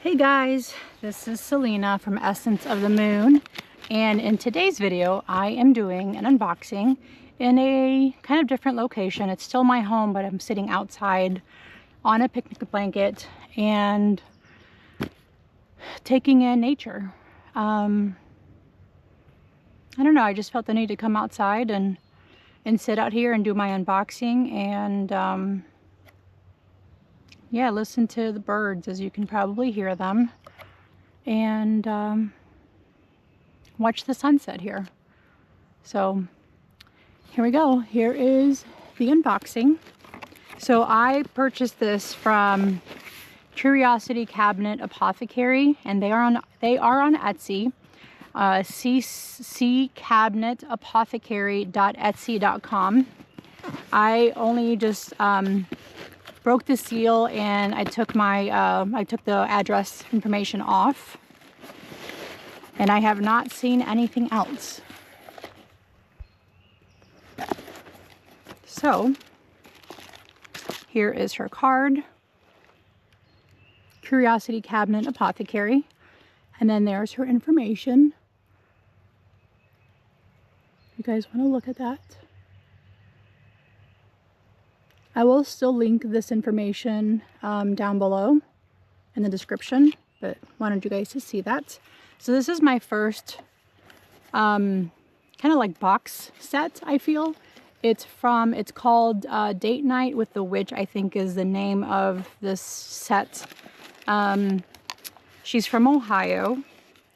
Hey guys, this is Selena from Essence of the Moon, and in today's video I am doing an unboxing in a kind of different location. It's still my home, but I'm sitting outside on a picnic blanket and taking in nature. I don't know, I just felt the need to come outside and sit out here and do my unboxing and yeah, listen to the birds, as you can probably hear them, and watch the sunset here. So here we go. Here is the unboxing. So I purchased this from Curiosity Cabinet Apothecary, and they are on Etsy. ccabinetapothecary.etsy.com. I only just broke the seal and I took the address information off, and I have not seen anything else. So here is her card, Curiosity Cabinet Apothecary, and then there's her information. You guys want to look at that? I will still link this information down below in the description, but wanted you guys to see that. So this is my first kind of like box set, I feel. It's called Date Night with the Witch, I think is the name of this set. She's from Ohio,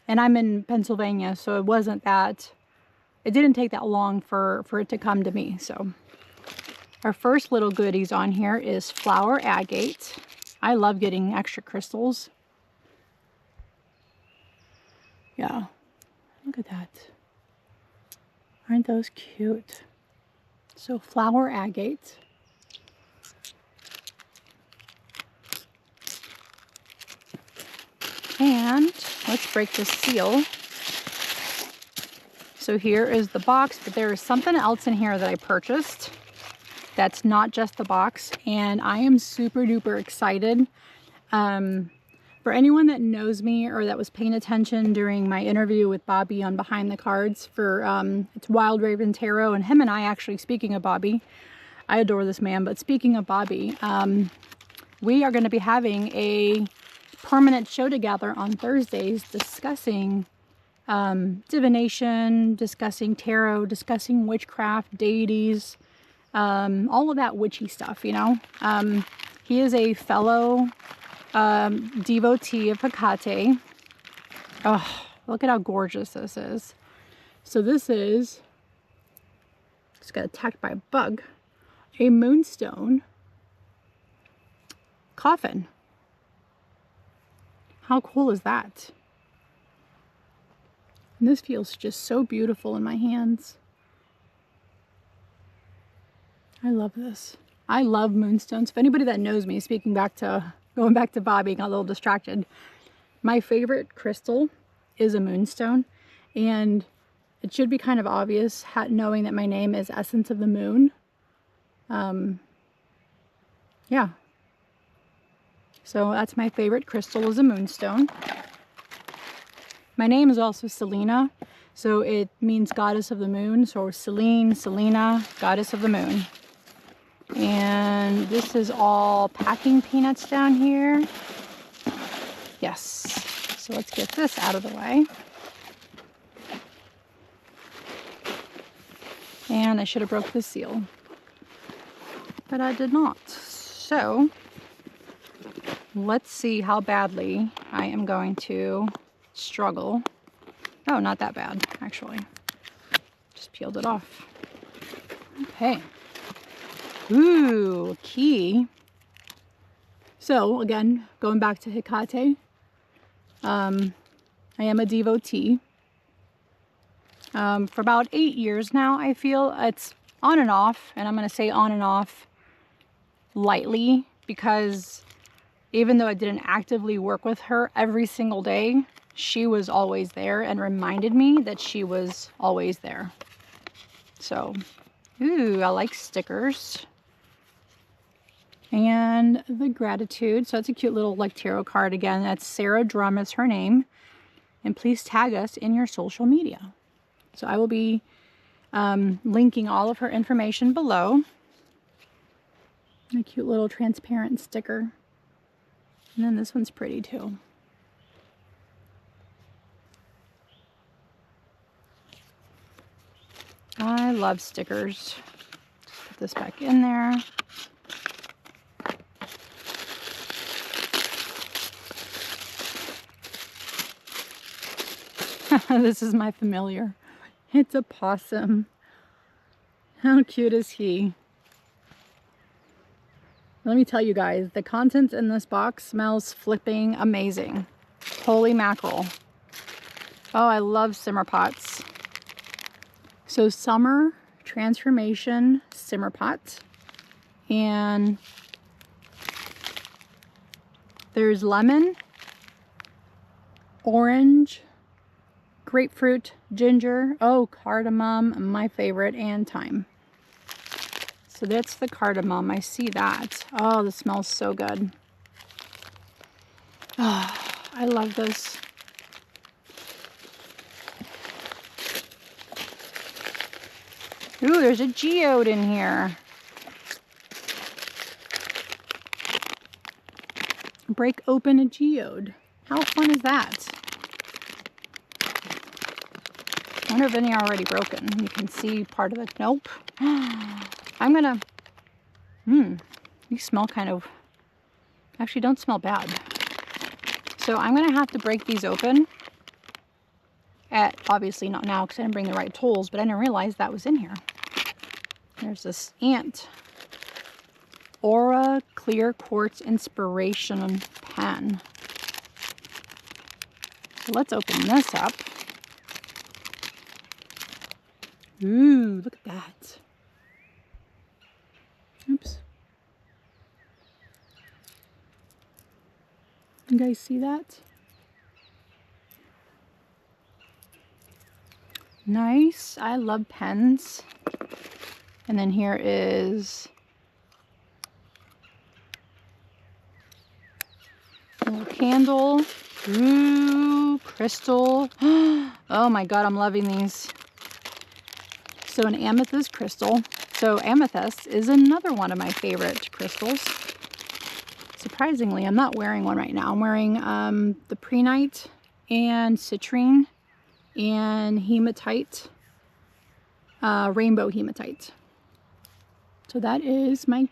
and I'm in Pennsylvania, so it didn't take that long for it to come to me, so. Our first little goodies on here is flower agate. I love getting extra crystals. Yeah, look at that. Aren't those cute? So flower agate. And let's break the seal. So here is the box, but there is something else in here that I purchased. That's not just the box, and I am super duper excited. For anyone that knows me or that was paying attention during my interview with Bobby on Behind the Cards for it's Wild Raven Tarot, and him and I actually, speaking of Bobby, I adore this man, but speaking of Bobby, we are going to be having a permanent show together on Thursdays discussing divination, discussing tarot, discussing witchcraft, deities, all of that witchy stuff, you know. He is a fellow devotee of Agate. Oh, look at how gorgeous this is. So this is, just got attacked by a bug, a moonstone coffin. How cool is that? And this feels just so beautiful in my hands. I love this. I love moonstones. If anybody that knows me, going back to Bobby, got a little distracted. My favorite crystal is a moonstone, and it should be kind of obvious knowing that my name is Essence of the Moon. Yeah. So that's my favorite crystal, is a moonstone. My name is also Selena, so it means goddess of the moon. So Selena, goddess of the moon. And this is all packing peanuts down here. Yes. So let's get this out of the way. And I should have broke the seal, but I did not. So let's see how badly I am going to struggle. Oh, not that bad, actually. Just peeled it off. Okay. Ooh, key. So again, going back to Agate, I am a devotee. For about 8 years now, I feel. It's on and off, and I'm going to say on and off lightly, because even though I didn't actively work with her every single day, she was always there and reminded me that she was always there. So, ooh, I like stickers. And the gratitude. So that's a cute little like tarot card again. That's Sarah Drum is her name. And please tag us in your social media. So I will be linking all of her information below. A cute little transparent sticker. And then this one's pretty too. I love stickers. Just put this back in there. This is my familiar. It's a possum. How cute is he? Let me tell you guys, the contents in this box smells flipping amazing. Holy mackerel. Oh, I love simmer pots. So summer transformation simmer pot. And there's lemon, orange, grapefruit, ginger, oh, cardamom, my favorite, and thyme. So that's the cardamom. I see that. Oh, this smells so good. Oh, I love this. Ooh, there's a geode in here. Break open a geode. How fun is that? I wonder if any are already broken. You can see part of it. Nope. I'm gonna... you smell kind of... Actually, don't smell bad. So I'm gonna have to break these open. Obviously not now because I didn't bring the right tools, but I didn't realize that was in here. There's this ant. Aura Clear Quartz Inspiration Pen. So let's open this up. Ooh, look at that. Oops. You guys see that? Nice. I love pens. And then here is a little candle. Ooh, crystal. Oh my god, I'm loving these. So an amethyst crystal. So amethyst is another one of my favorite crystals. Surprisingly, I'm not wearing one right now. I'm wearing the prehnite and citrine and hematite, rainbow hematite. So that is my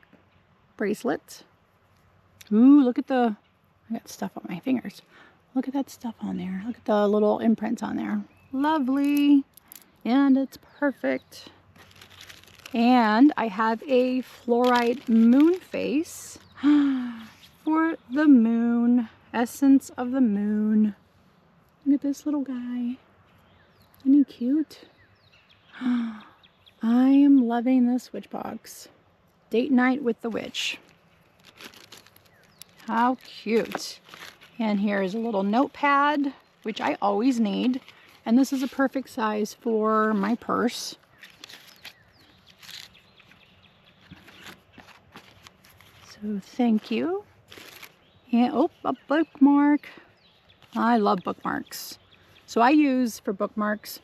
bracelet. Ooh, look at I got stuff on my fingers. Look at that stuff on there. Look at the little imprints on there. Lovely. And it's perfect. And I have a fluorite moon face for the moon. Essence of the moon. Look at this little guy. Isn't he cute? I am loving this witch box. Date night with the witch. How cute. And here is a little notepad, which I always need. And this is a perfect size for my purse. So thank you. And oh, a bookmark. I love bookmarks. So I use for bookmarks,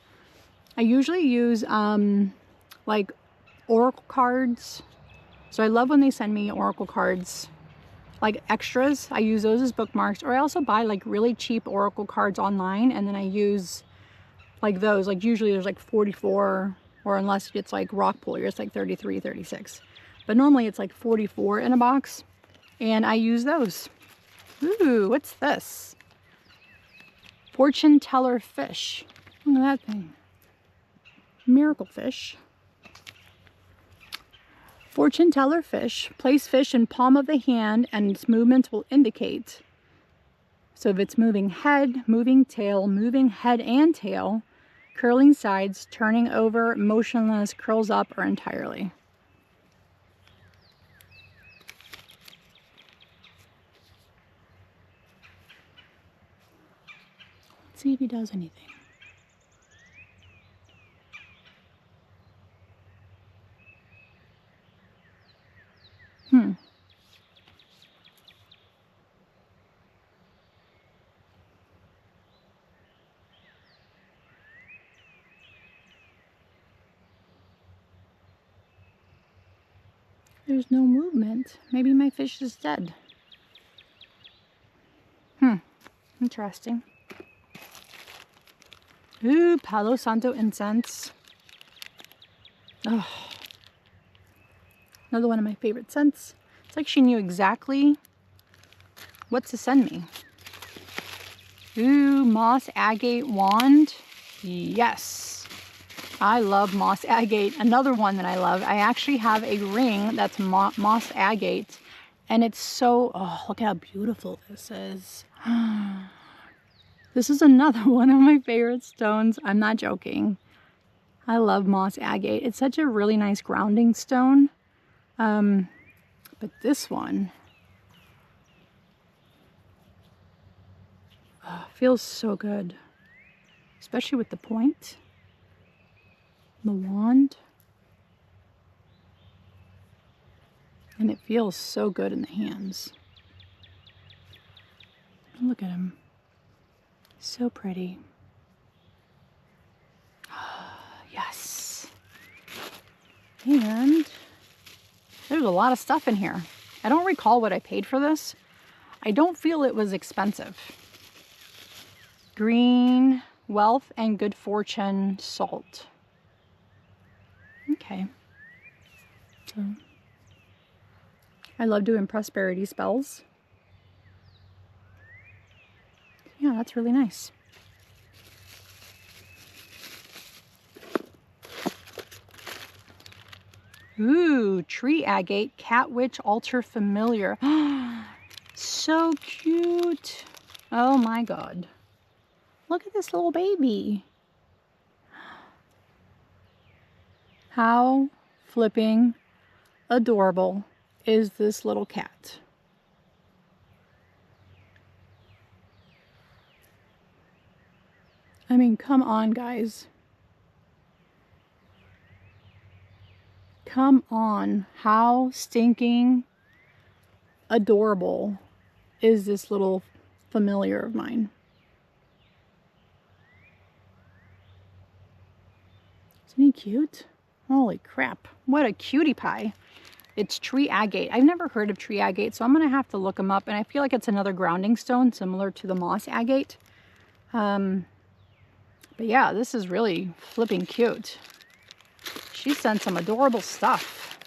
I usually use like oracle cards. So I love when they send me oracle cards, like extras. I use those as bookmarks, or I also buy like really cheap oracle cards online, and then I use like those. Like usually there's like 44, or unless it's like rock puller, it's like 33, 36. But normally it's like 44 in a box, and I use those. Ooh, what's this? Fortune teller fish. Look at that thing. Miracle fish. Fortune teller fish. Place fish in palm of the hand and its movements will indicate. So if it's moving head, moving tail, moving head and tail, curling sides, turning over, motionless, curls up, or entirely. Let's see if he does anything. There's no movement. Maybe my fish is dead. Interesting. Ooh, Palo Santo incense. Oh, another one of my favorite scents. It's like she knew exactly what to send me. Ooh, moss agate wand. Yes. I love moss agate. Another one that I love. I actually have a ring that's moss agate. And it's so, oh, look how beautiful this is. This is another one of my favorite stones. I'm not joking. I love moss agate. It's such a really nice grounding stone. But this one feels so good. Especially with the point. The wand. And it feels so good in the hands. Look at him. So pretty. Yes. And there's a lot of stuff in here. I don't recall what I paid for this. I don't feel it was expensive. Green wealth and good fortune salt. Okay. So I love doing prosperity spells. Yeah, that's really nice. Ooh, tree agate, cat witch altar familiar. So cute. Oh my God. Look at this little baby. How flipping adorable is this little cat? I mean, come on, guys. Come on. How stinking adorable is this little familiar of mine? Isn't he cute? Holy crap. What a cutie pie. It's tree agate. I've never heard of tree agate, so I'm going to have to look them up. And I feel like it's another grounding stone similar to the moss agate. But yeah, this is really flipping cute. She sent some adorable stuff.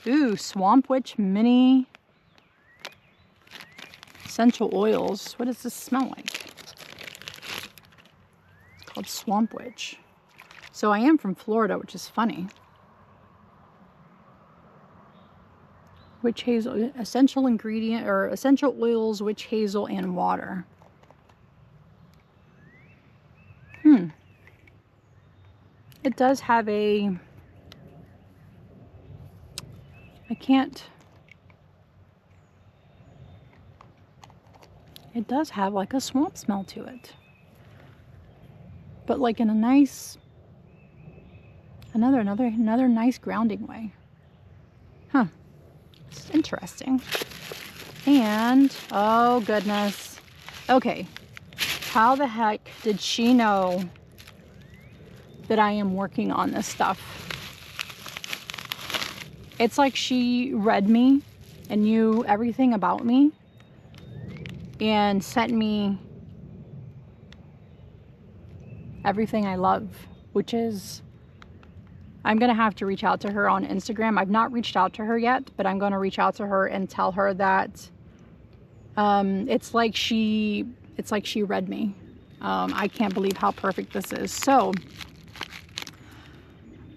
Ooh, Swamp Witch mini essential oils. What does this smell like? It's called Swamp Witch. So I am from Florida, which is funny. Witch hazel, essential ingredient, or essential oils, witch hazel, and water. It does have a, it does have like a swamp smell to it. But like in a nice, another nice grounding way. Huh. It's interesting. And, oh goodness. Okay. How the heck did she know that I am working on this stuff? It's like she read me and knew everything about me and sent me everything I love, which is, I'm going to have to reach out to her on Instagram. I've not reached out to her yet, but I'm going to reach out to her and tell her that it's like she read me. I can't believe how perfect this is. So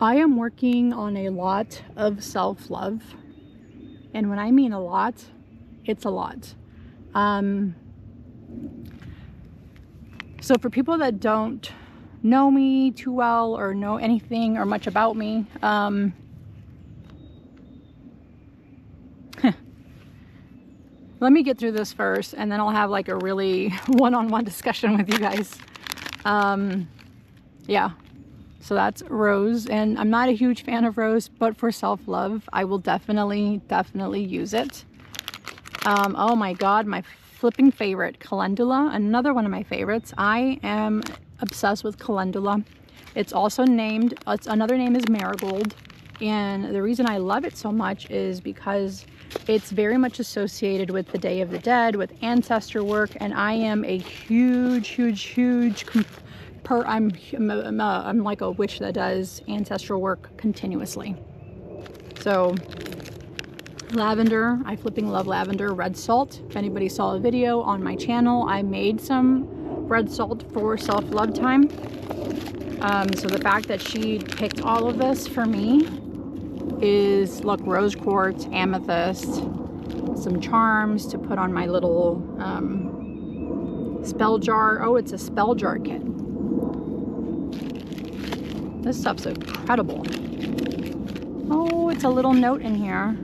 I am working on a lot of self-love. And when I mean a lot, it's a lot. So for people that don't know me too well or know anything or much about me, let me get through this first, and then I'll have like a really one-on-one discussion with you guys. Yeah, so that's rose, and I'm not a huge fan of rose, but for self-love, I will definitely use it. Oh my God, my flipping favorite, calendula, another one of my favorites. I am obsessed with calendula. It's also named, another name is marigold. And the reason I love it so much is because it's very much associated with the Day of the Dead, with ancestor work, and I am a huge I'm like a witch that does ancestral work continuously. So lavender, I flipping love lavender. Red salt, if anybody saw a video on my channel, I made some red salt for self-love time. So the fact that she picked all of this for me is, look, rose quartz, amethyst, some charms to put on my little spell jar. Oh, it's a spell jar kit. This stuff's incredible. Oh, it's a little note in here.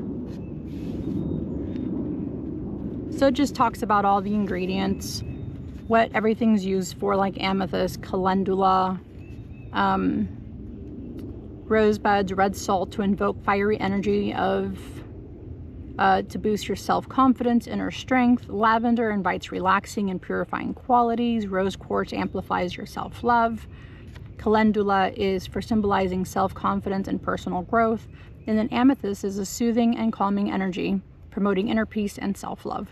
So it just talks about all the ingredients, what everything's used for, like amethyst, calendula, rosebuds, red salt to invoke fiery energy of to boost your self-confidence, inner strength. Lavender invites relaxing and purifying qualities. Rose quartz amplifies your self-love. Calendula is for symbolizing self-confidence and personal growth. And then amethyst is a soothing and calming energy, promoting inner peace and self-love.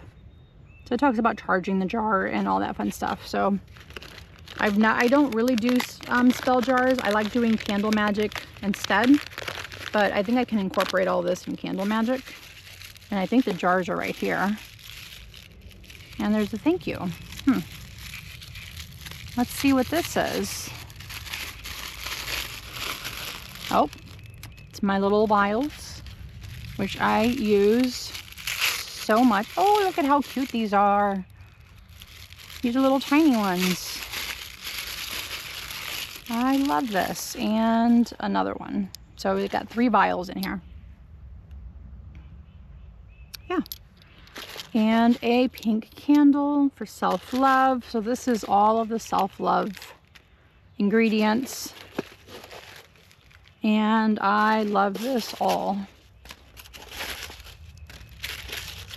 So it talks about charging the jar and all that fun stuff. So I don't really do spell jars. I like doing candle magic instead, but I think I can incorporate all this in candle magic. And I think the jars are right here. And there's a thank you. Let's see what this says. Oh, it's my little vials, which I use so much. Oh, look at how cute these are. These are little tiny ones. I love this. And another one. So we've got 3 vials in here. Yeah. And a pink candle for self-love. So this is all of the self-love ingredients. And I love this all.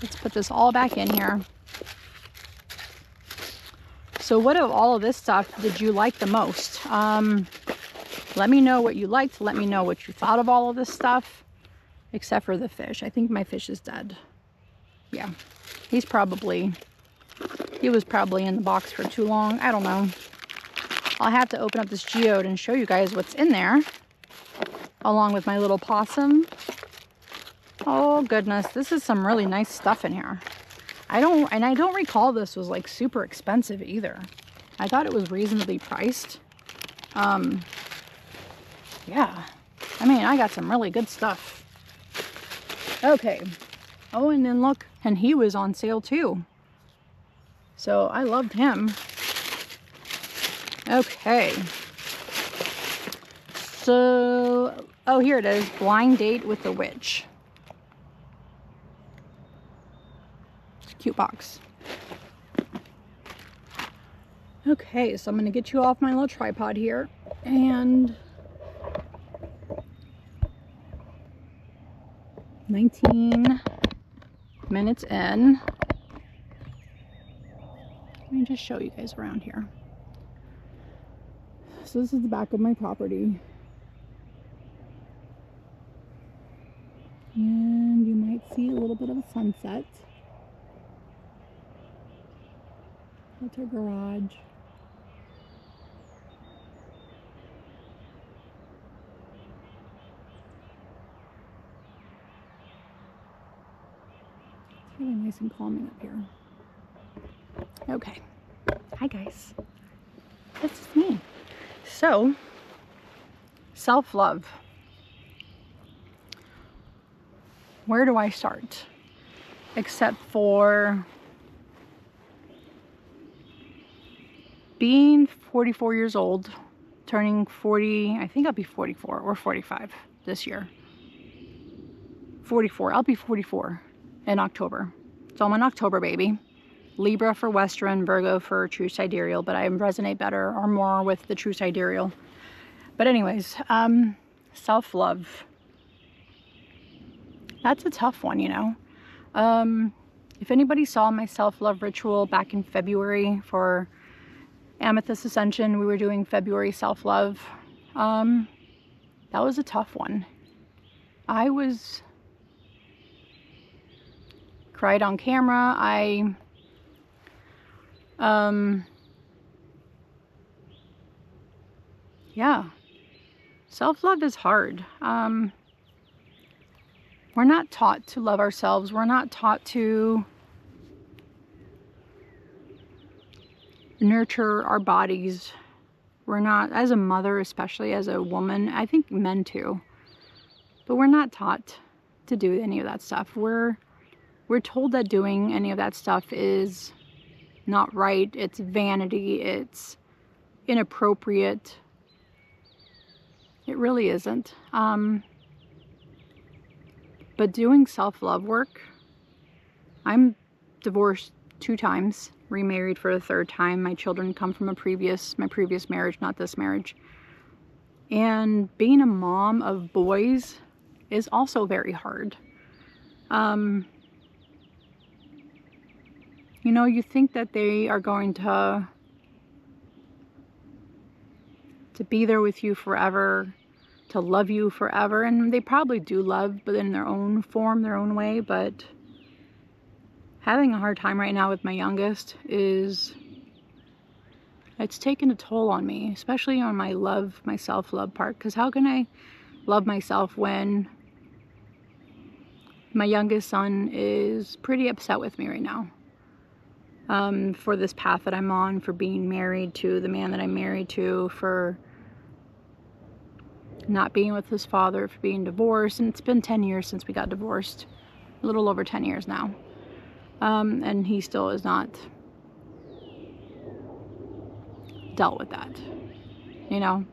Let's put this all back in here. So what of all of this stuff did you like the most? Let me know what you liked. Let me know what you thought of all of this stuff. Except for the fish. I think my fish is dead. Yeah. He was probably in the box for too long. I don't know. I'll have to open up this geode and show you guys what's in there. Along with my little possum. Oh goodness, this is some really nice stuff in here. I don't recall this was like super expensive either. I thought it was reasonably priced. Yeah. I mean, I got some really good stuff. Okay. Oh, and then look, and he was on sale too. So I loved him. Okay. So, oh, here it is. Blind Date with the Witch. It's a cute box. Okay, so I'm going to get you off my little tripod here. And 19 minutes in. Let me just show you guys around here. So this is the back of my property. And you might see a little bit of a sunset. That's our garage. It's really nice and calming up here. Okay. Hi guys. This is me. So, self-love. Where do I start? Except for being 44 years old, turning 40, I think I'll be 44 or 45 this year. 44, I'll be 44 in October. So I'm an October baby. Libra for Western, Virgo for True Sidereal, but I resonate better or more with the True Sidereal. But anyways, self-love. That's a tough one, you know. If anybody saw my self-love ritual back in February for Amethyst Ascension, we were doing February self-love. That was a tough one. I cried on camera. Yeah, self-love is hard. We're not taught to love ourselves. We're not taught to nurture our bodies. We're not, as a mother, especially as a woman, I think men too, but we're not taught to do any of that stuff. We're told that doing any of that stuff is not right. It's vanity. It's inappropriate. It really isn't. But doing self-love work, I'm divorced 2 times, remarried for the 3rd time. My children come from my previous marriage, not this marriage. And being a mom of boys is also very hard. You know, you think that they are going to be there with you forever, to love you forever, and they probably do love, but in their own form, their own way. But having a hard time right now with my youngest it's taken a toll on me, especially on my self-love part, because how can I love myself when my youngest son is pretty upset with me right now, for this path that I'm on, for being married to the man that I'm married to, for not being with his father, for being divorced. And it's been 10 years since we got divorced, a little over 10 years now. And he still is not dealt with that, you know?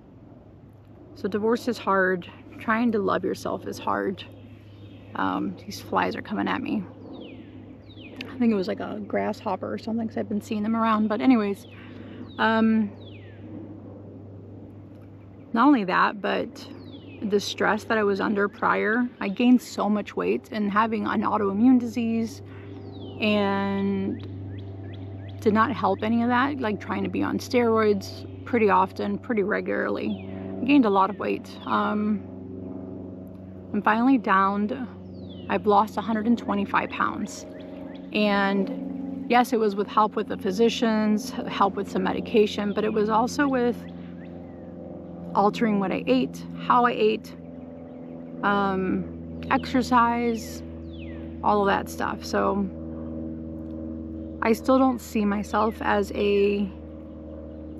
So divorce is hard. Trying to love yourself is hard. These flies are coming at me. I think it was like a grasshopper or something, because I've been seeing them around. But anyways, not only that, but the stress that I was under prior, I gained so much weight, and having an autoimmune disease, and did not help any of that, like trying to be on steroids pretty often, pretty regularly. I gained a lot of weight. I'm finally down. I've lost 125 pounds. And yes, it was with help with the physicians, help with some medication, but it was also with altering what I ate, how I ate, exercise, all of that stuff. So I still don't see myself as I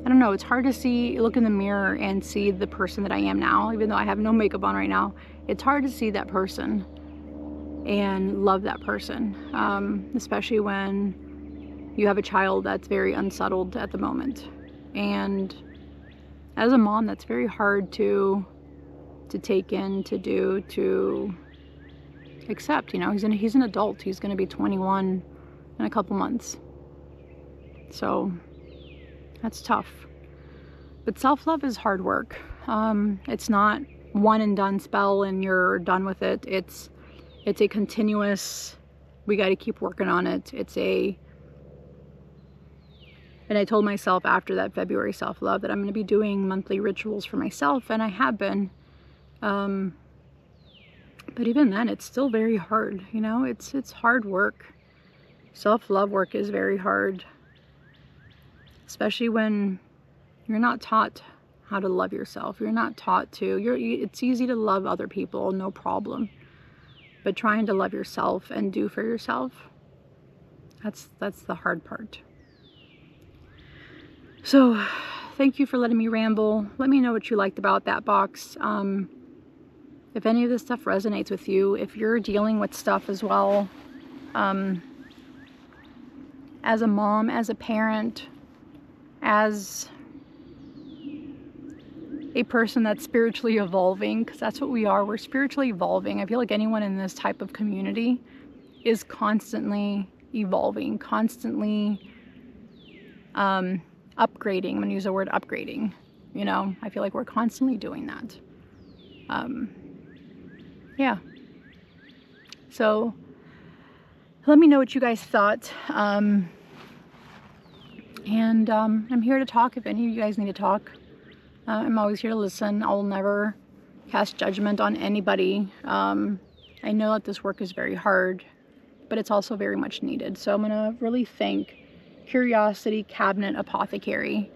don't know, it's hard to look in the mirror and see the person that I am now, even though I have no makeup on right now. It's hard to see that person and love that person, especially when you have a child that's very unsettled at the moment. And as a mom, that's very hard to take in, to do, to accept. You know, he's an adult. He's going to be 21 in a couple months. So that's tough. But self-love is hard work. It's not one and done spell and you're done with it. It's a continuous, we got to keep working on it. And I told myself after that February self-love that I'm going to be doing monthly rituals for myself, and I have been. But even then, it's still very hard, you know? It's hard work. Self-love work is very hard, especially when you're not taught how to love yourself. You're not taught to. It's easy to love other people, no problem. But trying to love yourself and do for yourself, that's the hard part. So, thank you for letting me ramble. Let me know what you liked about that box. If any of this stuff resonates with you, if you're dealing with stuff as well, as a mom, as a parent, as a person that's spiritually evolving, because that's what we are. We're spiritually evolving. I feel like anyone in this type of community is constantly evolving, constantly upgrading. I'm going to use the word upgrading. You know, I feel like we're constantly doing that. Yeah. So let me know what you guys thought. And I'm here to talk if any of you guys need to talk. I'm always here to listen. I'll never cast judgment on anybody. I know that this work is very hard, but it's also very much needed. So I'm gonna really thank Curiosity Cabinet Apothecary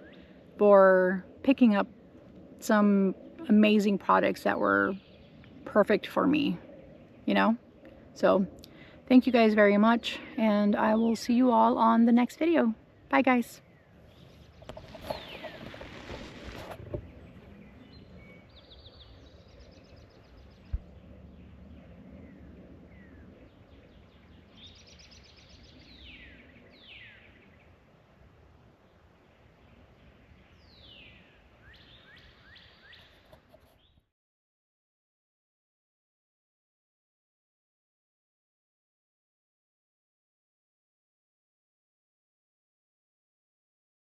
for picking up some amazing products that were perfect for me, you know? So thank you guys very much, and I will see you all on the next video. Bye guys.